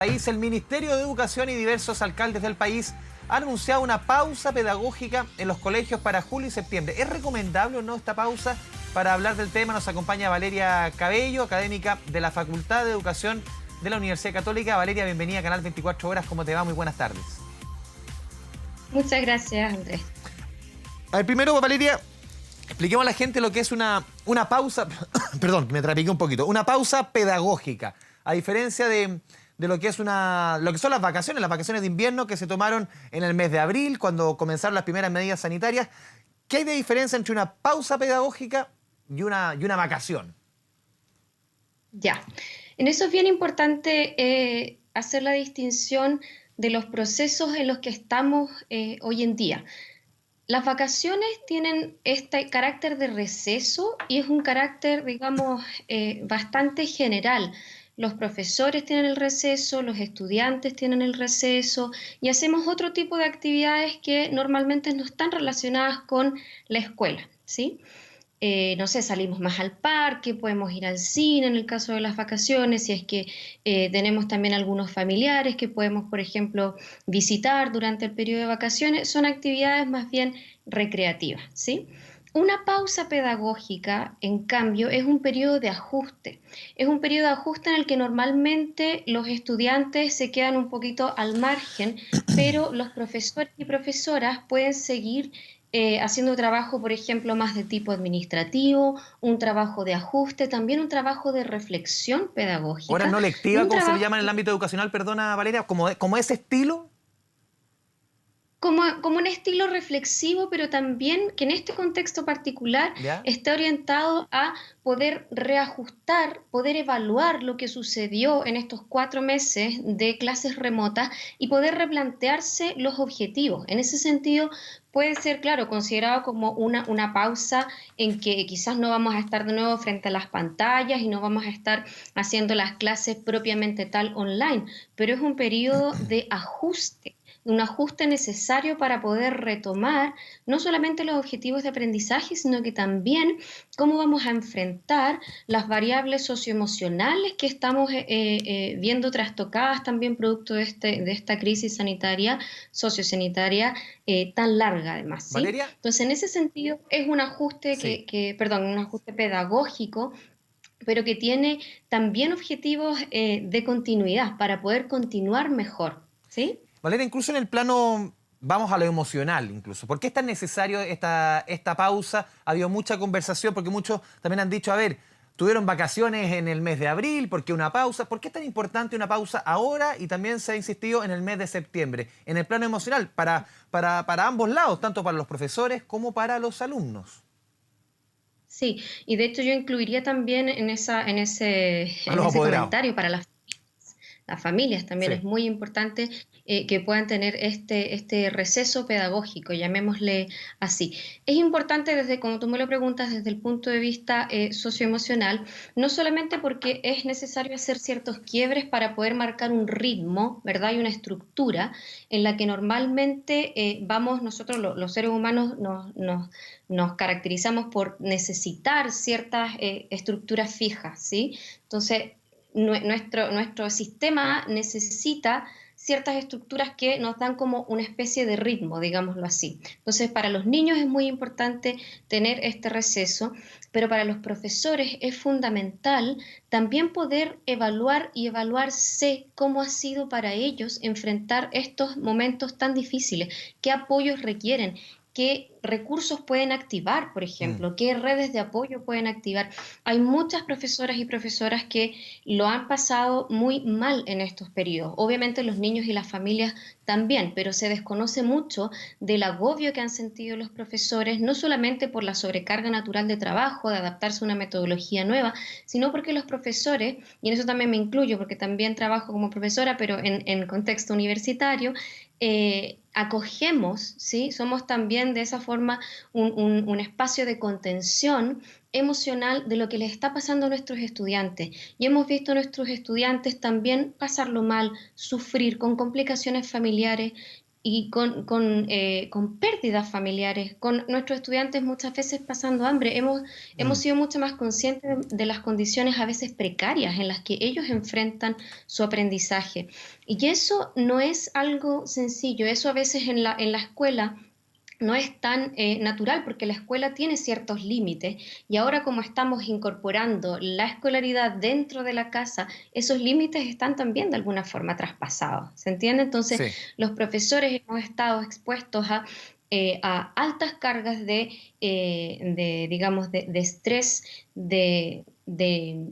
El Ministerio de Educación y diversos alcaldes del país han anunciado una pausa pedagógica en los colegios para julio y septiembre. ¿Es recomendable o no esta pausa? Para hablar del tema nos acompaña Valeria Cabello, académica de la Facultad de Educación de la Universidad Católica. Valeria, bienvenida a Canal 24 Horas. ¿Cómo te va? Muy buenas tardes. Muchas gracias, Andrés. A ver, primero, Valeria, expliquemos a la gente lo que es una pausa, perdón, me trapiqué un poquito, una pausa pedagógica, a diferencia de lo que son las vacaciones de invierno que se tomaron en el mes de abril, cuando comenzaron las primeras medidas sanitarias. ¿Qué hay de diferencia entre una pausa pedagógica y una vacación? Ya, en eso es bien importante hacer la distinción de los procesos en los que estamos hoy en día. Las vacaciones tienen este carácter de receso y es un carácter, digamos, bastante general. Los profesores tienen el receso, los estudiantes tienen el receso y hacemos otro tipo de actividades que normalmente no están relacionadas con la escuela, ¿sí? No sé, salimos más al parque, podemos ir al cine en el caso de las vacaciones, si es que tenemos también algunos familiares que podemos, por ejemplo, visitar durante el periodo de vacaciones, son actividades más bien recreativas, ¿sí? Una pausa pedagógica, en cambio, es un periodo de ajuste. Es un periodo de ajuste en el que normalmente los estudiantes se quedan un poquito al margen, pero los profesores y profesoras pueden seguir haciendo trabajo, por ejemplo, más de tipo administrativo, un trabajo de ajuste, también un trabajo de reflexión Horas pedagógica no y lectiva, un como se le trabajo llama en el ámbito educacional, perdona, Valeria, como ese estilo. como un estilo reflexivo, pero también que en este contexto particular ¿Ya? está orientado a poder reajustar, poder evaluar lo que sucedió en estos 4 meses de clases remotas y poder replantearse los objetivos. En ese sentido, puede ser, claro, considerado como una pausa en que quizás no vamos a estar de nuevo frente a las pantallas y no vamos a estar haciendo las clases propiamente tal online, pero es un periodo de ajuste, un ajuste necesario para poder retomar no solamente los objetivos de aprendizaje, sino que también cómo vamos a enfrentar las variables socioemocionales que estamos viendo trastocadas también producto de esta crisis sanitaria, sociosanitaria, tan larga además, ¿sí? Valeria, Entonces, en ese sentido, es un ajuste sí. perdón, un ajuste pedagógico, pero que tiene también objetivos de continuidad para poder continuar mejor, ¿sí? Valeria, incluso en el plano, vamos a lo emocional incluso. ¿Por qué es tan necesario esta pausa? Ha habido mucha conversación porque muchos también han dicho, a ver, tuvieron vacaciones en el mes de abril, ¿por qué una pausa? ¿Por qué es tan importante una pausa ahora? Y también se ha insistido en el mes de septiembre, en el plano emocional, para ambos lados, tanto para los profesores como para los alumnos. Sí, y de hecho yo incluiría también A en los ese apoderados. comentario para las familias también Sí. es muy importante que puedan tener este receso pedagógico, llamémosle así. Es importante desde, como tú me lo preguntas, desde el punto de vista socioemocional, no solamente porque es necesario hacer ciertos quiebres para poder marcar un ritmo, ¿verdad? Y una estructura en la que normalmente vamos nosotros, los seres humanos, nos caracterizamos por necesitar ciertas estructuras fijas, ¿sí? Entonces, nuestro sistema necesita ciertas estructuras que nos dan como una especie de ritmo, digámoslo así. Entonces, para los niños es muy importante tener este receso, pero para los profesores es fundamental también poder evaluar y evaluarse cómo ha sido para ellos enfrentar estos momentos tan difíciles, qué apoyos requieren, qué recursos pueden activar, por Mm. ejemplo, qué redes de apoyo pueden activar. Hay muchas profesoras y profesoras que lo han pasado muy mal en estos periodos. Obviamente los niños y las familias también, pero se desconoce mucho del agobio que han sentido los profesores, no solamente por la sobrecarga natural de trabajo, de adaptarse a una metodología nueva, sino porque los profesores, y en eso también me incluyo porque también trabajo como profesora, pero en contexto universitario, acogemos, ¿sí? Somos también de esa forma un espacio de contención emocional de lo que les está pasando a nuestros estudiantes. Y hemos visto a nuestros estudiantes también pasarlo mal, sufrir con complicaciones familiares, y con pérdidas familiares, con nuestros estudiantes muchas veces pasando hambre. Hemos Mm. sido mucho más conscientes de las condiciones a veces precarias en las que ellos enfrentan su aprendizaje. Y eso no es algo sencillo, eso a veces en la escuela no es tan natural porque la escuela tiene ciertos límites y ahora como estamos incorporando la escolaridad dentro de la casa, esos límites están también de alguna forma traspasados, ¿se entiende? Entonces, Sí. los profesores hemos estado expuestos a altas cargas digamos, de estrés, de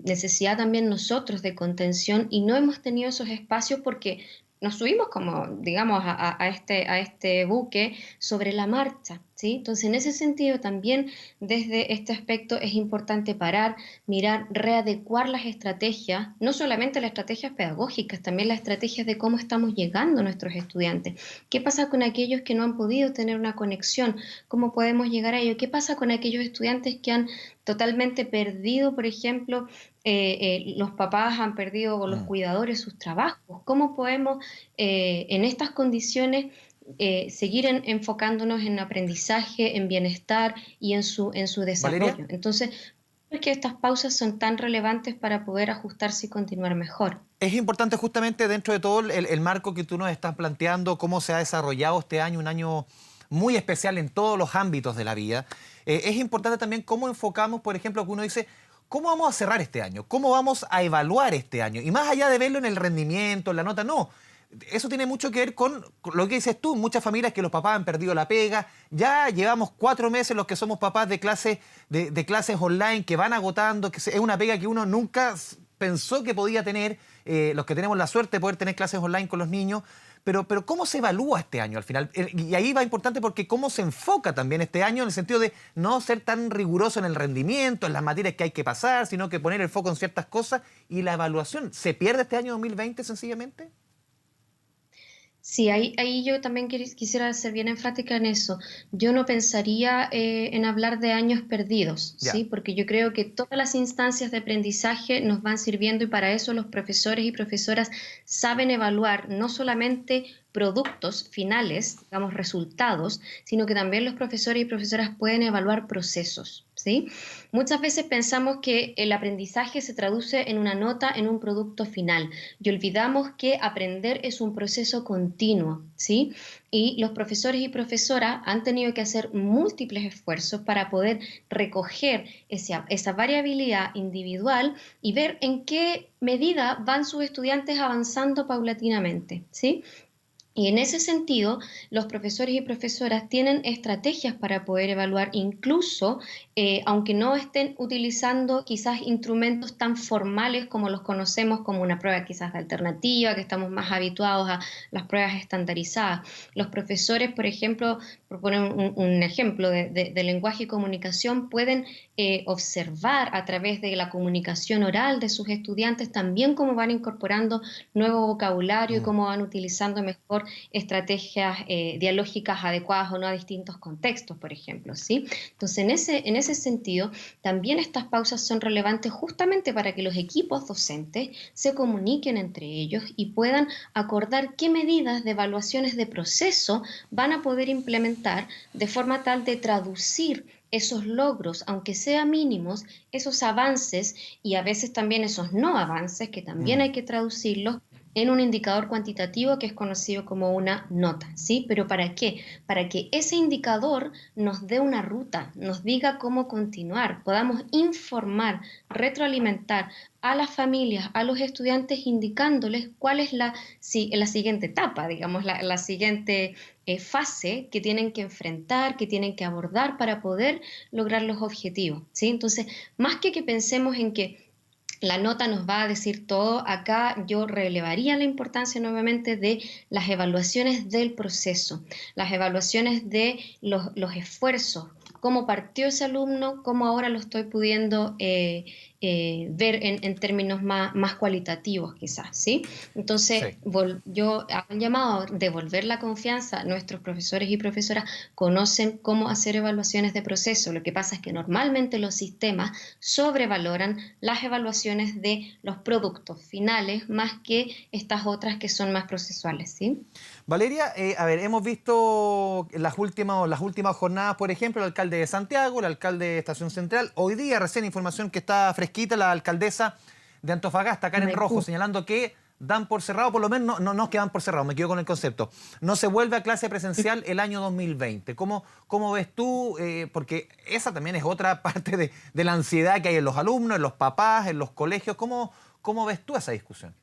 necesidad también nosotros de contención y no hemos tenido esos espacios porque nos subimos como, digamos, a este buque sobre la marcha, ¿sí? Entonces, en ese sentido, también desde este aspecto es importante parar, mirar, readecuar las estrategias, no solamente las estrategias pedagógicas, también las estrategias de cómo estamos llegando a nuestros estudiantes. ¿Qué pasa con aquellos que no han podido tener una conexión? ¿Cómo podemos llegar a ello? ¿Qué pasa con aquellos estudiantes que han totalmente perdido, por ejemplo, los papás han perdido o los Mm. cuidadores sus trabajos? ¿Cómo podemos en estas condiciones seguir enfocándonos en aprendizaje, en bienestar y en su Valeria, desarrollo? Entonces, es que estas pausas son tan relevantes para poder ajustarse y continuar mejor. es importante justamente dentro de todo el marco que tú nos estás planteando, cómo se ha desarrollado este año, un año muy especial en todos los ámbitos de la vida. Es importante también cómo enfocamos, por ejemplo, que uno dice, ¿cómo vamos a cerrar este año? ¿Cómo vamos a evaluar este año? Y más allá de verlo en el rendimiento, en la nota, no. Eso tiene mucho que ver con lo que dices tú, muchas familias que los papás han perdido la pega, ya llevamos 4 meses los que somos papás de clases online que van agotando, que es una pega que uno nunca pensó que podía tener, los que tenemos la suerte de poder tener clases online con los niños, pero ¿cómo se evalúa este año al final? Y ahí va importante porque cómo se enfoca también este año en el sentido de no ser tan riguroso en el rendimiento, en las materias que hay que pasar, sino que poner el foco en ciertas cosas y la evaluación. ¿Se pierde este año 2020 sencillamente? Sí, ahí yo también quisiera ser bien enfática en eso. Yo no pensaría en hablar de años perdidos, Ya. ¿sí? Porque yo creo que todas las instancias de aprendizaje nos van sirviendo y para eso los profesores y profesoras saben evaluar no solamente productos finales, digamos, resultados, sino que también los profesores y profesoras pueden evaluar procesos, ¿sí? Muchas veces pensamos que el aprendizaje se traduce en una nota, en un producto final y olvidamos que aprender es un proceso continuo, ¿sí? Y los profesores y profesoras han tenido que hacer múltiples esfuerzos para poder recoger esa variabilidad individual y ver en qué medida van sus estudiantes avanzando paulatinamente, ¿sí? Y en ese sentido, los profesores y profesoras tienen estrategias para poder evaluar, incluso aunque no estén utilizando quizás instrumentos tan formales como los conocemos, como una prueba quizás de alternativa, que estamos más habituados a las pruebas estandarizadas. Los profesores, por ejemplo, por poner un ejemplo de lenguaje y comunicación, pueden observar a través de la comunicación oral de sus estudiantes también cómo van incorporando nuevo vocabulario y Mm. cómo van utilizando mejor estrategias dialógicas adecuadas o no a distintos contextos, por ejemplo, ¿sí? Entonces, en ese sentido, también estas pausas son relevantes justamente para que los equipos docentes se comuniquen entre ellos y puedan acordar qué medidas de evaluaciones de proceso van a poder implementar de forma tal de traducir esos logros, aunque sean mínimos, esos avances y a veces también esos no avances, que también Mm. hay que traducirlos en un indicador cuantitativo que es conocido como una nota, ¿sí? Pero ¿para qué? Para que ese indicador nos dé una ruta, nos diga cómo continuar, podamos informar, retroalimentar a las familias, a los estudiantes, indicándoles cuál es la siguiente etapa, digamos, la siguiente fase que tienen que enfrentar, que tienen que abordar para poder lograr los objetivos, ¿sí? Entonces, más que pensemos en que la nota nos va a decir todo. Acá yo relevaría la importancia nuevamente de las evaluaciones del proceso, las evaluaciones de los esfuerzos, cómo partió ese alumno, cómo ahora lo estoy pudiendo ver en términos más cualitativos quizás, ¿sí? Entonces, Sí. yo hago un llamado a devolver la confianza. Nuestros profesores y profesoras conocen cómo hacer evaluaciones de proceso. Lo que pasa es que normalmente los sistemas sobrevaloran las evaluaciones de los productos finales más que estas otras que son más procesuales, ¿sí? Valeria, a ver, hemos visto en las últimas jornadas, por ejemplo, el alcalde de Santiago, el alcalde de Estación Central. Hoy día, recién información que está fresquita, la alcaldesa de Antofagasta, Karen Rojo, Maipú. señalando que dan por cerrado, por lo menos no es que dan por cerrado, me quedo con el concepto. No se vuelve a clase presencial el año 2020. ¿Cómo ves tú? Porque esa también es otra parte de la ansiedad que hay en los alumnos, en los papás, en los colegios. ¿Cómo ves tú esa discusión?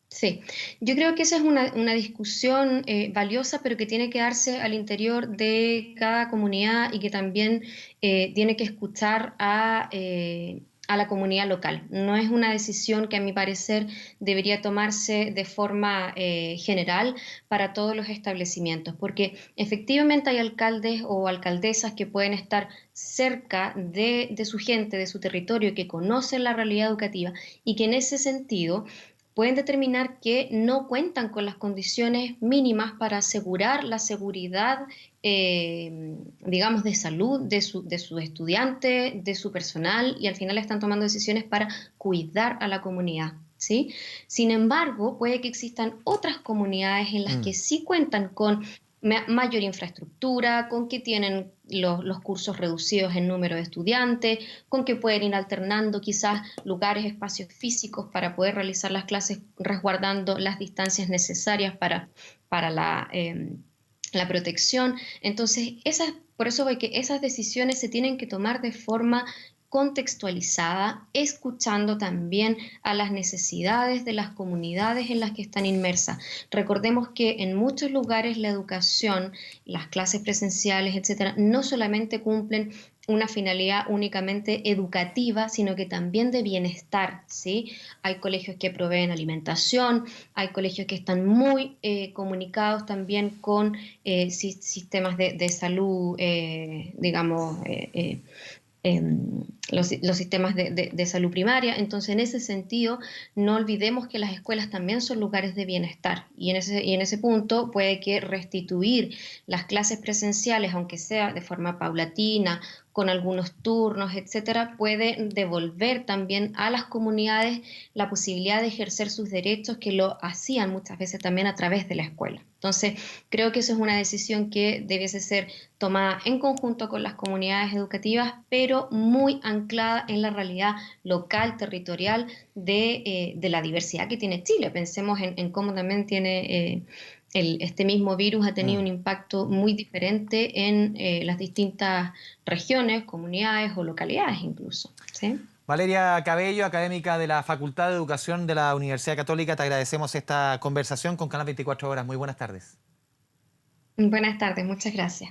Sí, yo creo que esa es una discusión valiosa, pero que tiene que darse al interior de cada comunidad y que también tiene que escuchar a la comunidad local. No es una decisión que a mi parecer debería tomarse de forma general para todos los establecimientos, porque efectivamente hay alcaldes o alcaldesas que pueden estar cerca de su gente, de su territorio, que conocen la realidad educativa y que en ese sentido pueden determinar que no cuentan con las condiciones mínimas para asegurar la seguridad, digamos, de salud de su estudiante, de su personal, y al final están tomando decisiones para cuidar a la comunidad. ¿Sí? Sin embargo, puede que existan otras comunidades en las que Mm. sí cuentan con mayor infraestructura, con que tienen los cursos reducidos en número de estudiantes, con que pueden ir alternando quizás lugares, espacios físicos para poder realizar las clases resguardando las distancias necesarias para la protección. Entonces, por eso voy que esas decisiones se tienen que tomar de forma contextualizada, escuchando también a las necesidades de las comunidades en las que están inmersas. Recordemos que en muchos lugares la educación, las clases presenciales, etcétera, no solamente cumplen una finalidad únicamente educativa, sino que también de bienestar, ¿sí? Hay colegios que proveen alimentación, hay colegios que están muy comunicados también con sistemas de salud, digamos, los sistemas de salud primaria. Entonces, en ese sentido, no olvidemos que las escuelas también son lugares de bienestar y en ese punto puede que restituir las clases presenciales, aunque sea de forma paulatina, con algunos turnos, etcétera, puede devolver también a las comunidades la posibilidad de ejercer sus derechos que lo hacían muchas veces también a través de la escuela. Entonces, creo que eso es una decisión que debiese ser tomada en conjunto con las comunidades educativas, pero muy anclada en la realidad local, territorial de la diversidad que tiene Chile. Pensemos en cómo también tiene este mismo virus ha tenido un Mm. impacto muy diferente en las distintas regiones, comunidades o localidades incluso. ¿Sí? Valeria Cabello, académica de la Facultad de Educación de la Universidad Católica, te agradecemos esta conversación con Canal 24 Horas. Muy buenas tardes. Buenas tardes, muchas gracias.